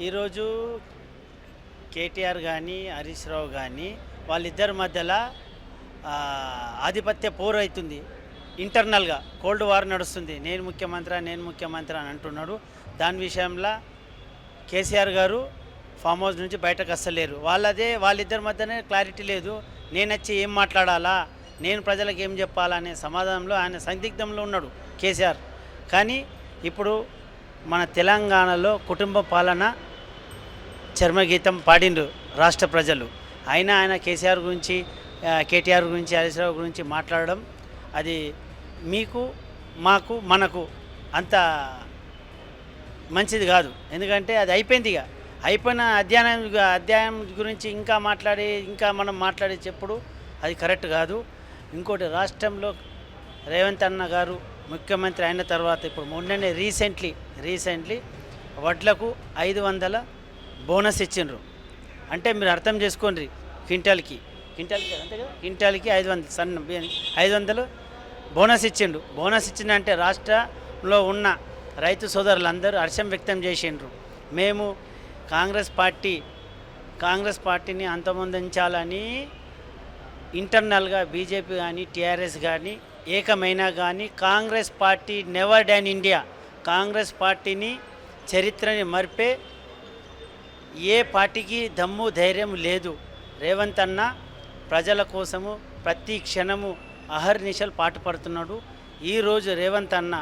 ఈరోజు కేటీఆర్ కానీ హరీష్ రావు కానీ వాళ్ళిద్దరి మధ్యలో ఆధిపత్య పోరు అవుతుంది. ఇంటర్నల్గా కోల్డ్ వార్ నడుస్తుంది. నేను ముఖ్యమంత్రి అని అంటున్నాడు. దాని విషయంలో కేసీఆర్ గారు ఫామ్ హౌస్ నుంచి బయటకు వస్తలేరు. వాళ్ళిద్దరి మధ్యనే క్లారిటీ లేదు. నేను వచ్చి ఏం మాట్లాడాలా, నేను ప్రజలకు ఏం చెప్పాలనే సమాధానంలో ఆయన సందిగ్ధంలో ఉన్నాడు కేసీఆర్. కానీ ఇప్పుడు మన తెలంగాణలో కుటుంబ పాలన చర్మగీతం పాడిండ్రు రాష్ట్ర ప్రజలు. ఆయన కేసీఆర్ గురించి, కేటీఆర్ గురించి, హరీష్ రావు గురించి మాట్లాడడం అది మీకు, మాకు, మనకు అంత మంచిది కాదు. ఎందుకంటే అది అయిపోయింది. ఇక అయిపోయిన అధ్యాయం గురించి ఇంకా మనం మాట్లాడే చెప్పుడు అది కరెక్ట్ కాదు. ఇంకోటి, రాష్ట్రంలో రేవంత్ అన్న గారు ముఖ్యమంత్రి అయిన తర్వాత ఇప్పుడు మొన్ననే రీసెంట్లీ వడ్లకు 500 బోనస్ ఇచ్చిండ్రు. అంటే మీరు అర్థం చేసుకోండి, క్వింటాల్కి అంతే కదా, క్వింటాల్కి 500 సన్న 500 బోనస్ ఇచ్చిండు. బోనస్ ఇచ్చిందంటే రాష్ట్రంలో ఉన్న రైతు సోదరులందరూ హర్షం వ్యక్తం చేసిండ్రు. మేము కాంగ్రెస్ పార్టీని అంతమొందించాలని ఇంటర్నల్గా బీజేపీ కానీ టీఆర్ఎస్ కానీ ఏకమైనా కానీ Congress party never done India. Congress పార్టీని చరిత్రని మరిపే ఏ పార్టీకి దమ్ము ధైర్యం లేదు. రేవంత్ అన్న ప్రజల కోసము ప్రతి క్షణము అహర్నిశలు పాటుపడుతున్నాడు. ఈరోజు రేవంత్ అన్న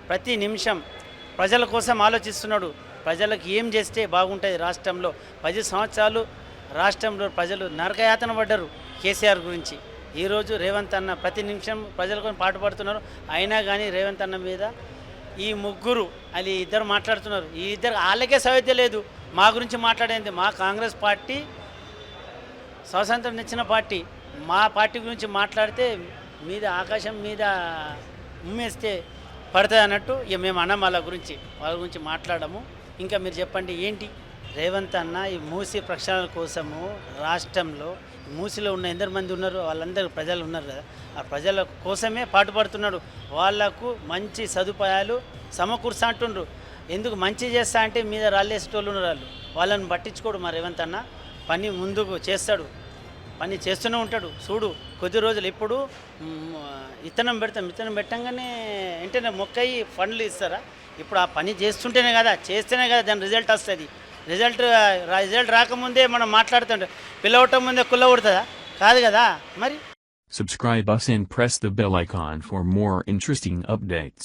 ప్రతి నిమిషం ప్రజల కోసం ఆలోచిస్తున్నాడు. ప్రజలకు ఏం చేస్తే బాగుంటుంది రాష్ట్రంలో. 10 సంవత్సరాలు రాష్ట్రంలో ప్రజలు నరకయాతన పడ్డారు కేసీఆర్ గురించి. ఈరోజు రేవంత్ అన్న ప్రతి నిమిషం ప్రజల కోసం పాటుపడుతున్నారు. అయినా కానీ రేవంత్ అన్న మీద ఈ ముగ్గురు అది ఇద్దరు మాట్లాడుతున్నారు. ఈ ఇద్దరు వాళ్ళకే సౌద్యం లేదు మా గురించి మాట్లాడేది. మా కాంగ్రెస్ పార్టీ స్వాతంత్రం ఇచ్చిన పార్టీ. మా పార్టీ గురించి మాట్లాడితే మీద ఆకాశం మీద ఉమ్మేస్తే పడుతుంది అన్నట్టు ఇక మేము అన్నాం వాళ్ళ గురించి మాట్లాడము. ఇంకా మీరు చెప్పండి ఏంటి రేవంత్ అన్న ఈ మూసీ ప్రక్షాళన కోసము రాష్ట్రంలో మూసీలో ఉన్న ఎందరిమంది ఉన్నారు, వాళ్ళందరూ ప్రజలు ఉన్నారు కదా, ఆ ప్రజల కోసమే పాటుపడుతున్నాడు. వాళ్లకు మంచి సదుపాయాలు సమకూర్చా అంటుండ్రు. ఎందుకు మంచి చేస్తా అంటే మీద రాళ్ళేసేటోళ్ళు ఉన్నారు. వాళ్ళని పట్టించుకోడు మా రేవంత్ అన్న. పని ముందుకు చేస్తాడు, పని చేస్తూనే ఉంటాడు. చూడు కొద్ది రోజులు ఇప్పుడు విత్తనం పెట్టంగానే వెంటనే మొక్కయి ఫండ్లు ఇస్తారా? ఇప్పుడు ఆ పని చేస్తేనే కదా దాని రిజల్ట్ వస్తుంది. రిజల్ట్ రాకముందే మనం మాట్లాడుతుంటే పిల్లవటం ముందే కుల్ల కొడుతుందా? కాదు కదా మరి. Subscribe us and press the bell icon for more interesting updates.